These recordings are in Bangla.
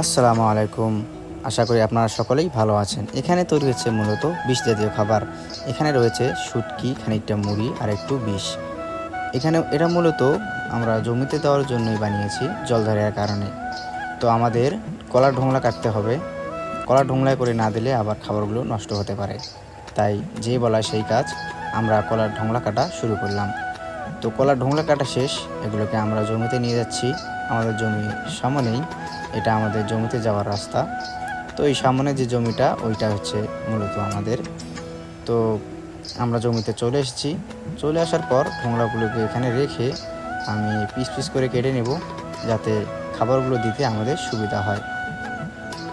আসসালামু আলাইকুম। আশা করি আপনারা সকলেই ভালো আছেন। এখানে তৈরি হচ্ছে মূলত বিষ জাতীয় খাবার। এখানে রয়েছে শুটকি, খানিকটা মুড়ি আর একটু বিষ। এখানে এটা মূলত আমরা জমিতে দেওয়ার জন্যই বানিয়েছি, জলধারের কারণে। তো আমাদের কলার ঢোংলা কাটতে হবে। কলার ঢোংলায় করে না দিলে আবার খাবারগুলো নষ্ট হতে পারে। তাই যে বলা সেই কাজ, আমরা কলার ঢোংলা কাটা শুরু করলাম। তো কলার ঢোংলা কাটা শেষ, এগুলোকে আমরা জমিতে নিয়ে যাচ্ছি। আমাদের জমি সামনেই, এটা আমাদের জমিতে যাওয়ার রাস্তা। তো এই সামনে যে জমিটা, ওইটা হচ্ছে মূলত আমাদের। তো আমরা জমিতে চলে এসেছি। চলে আসার পর ঢোংলাগুলোকে এখানে রেখে আমি পিস পিস করে কেটে নেব, যাতে খাবারগুলো দিতে আমাদের সুবিধা হয়।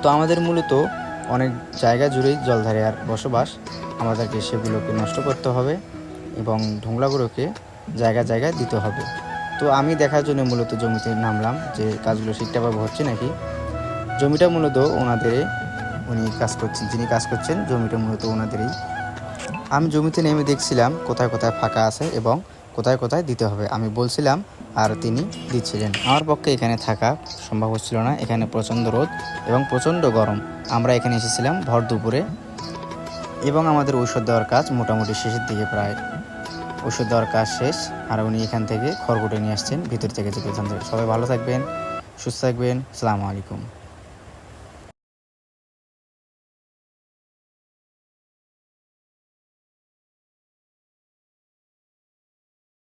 তো আমাদের মূলত অনেক জায়গা জুড়েই জলধারে আর বসবাস, আমাদেরকে সেগুলোকে নষ্ট করতে হবে এবং ঢোংলাগুলোকে জায়গায় জায়গায় দিতে হবে। তো আমি দেখার জন্য মূলত জমিতে নামলাম যে কাজগুলো ঠিকঠাকভাবে হচ্ছে নাকি। জমিটা মূলত উনি কাজ করছেন, যিনি কাজ করছেন জমিটা মূলত ওনাদেরই। আমি জমিতে নেমে দেখছিলাম কোথায় কোথায় ফাঁকা আছে এবং কোথায় কোথায় দিতে হবে আমি বলছিলাম, আর তিনি দিচ্ছিলেন। আমার পক্ষে এখানে থাকা সম্ভব হচ্ছিল না, এখানে প্রচণ্ড রোদ এবং প্রচণ্ড গরম। আমরা এখানে এসেছিলাম ভর দুপুরে এবং আমাদের ঔষধ দেওয়ার কাজ মোটামুটি শেষের দিকে, প্রায় ওষুধ দেওয়ার কাজ শেষ। আর উনি এখান থেকে খড়কুটে নিয়ে আসছেন ভিতর থেকে যে প্রধান। সবাই ভালো থাকবেন, সুস্থ থাকবেন। আসসালামু আলাইকুম।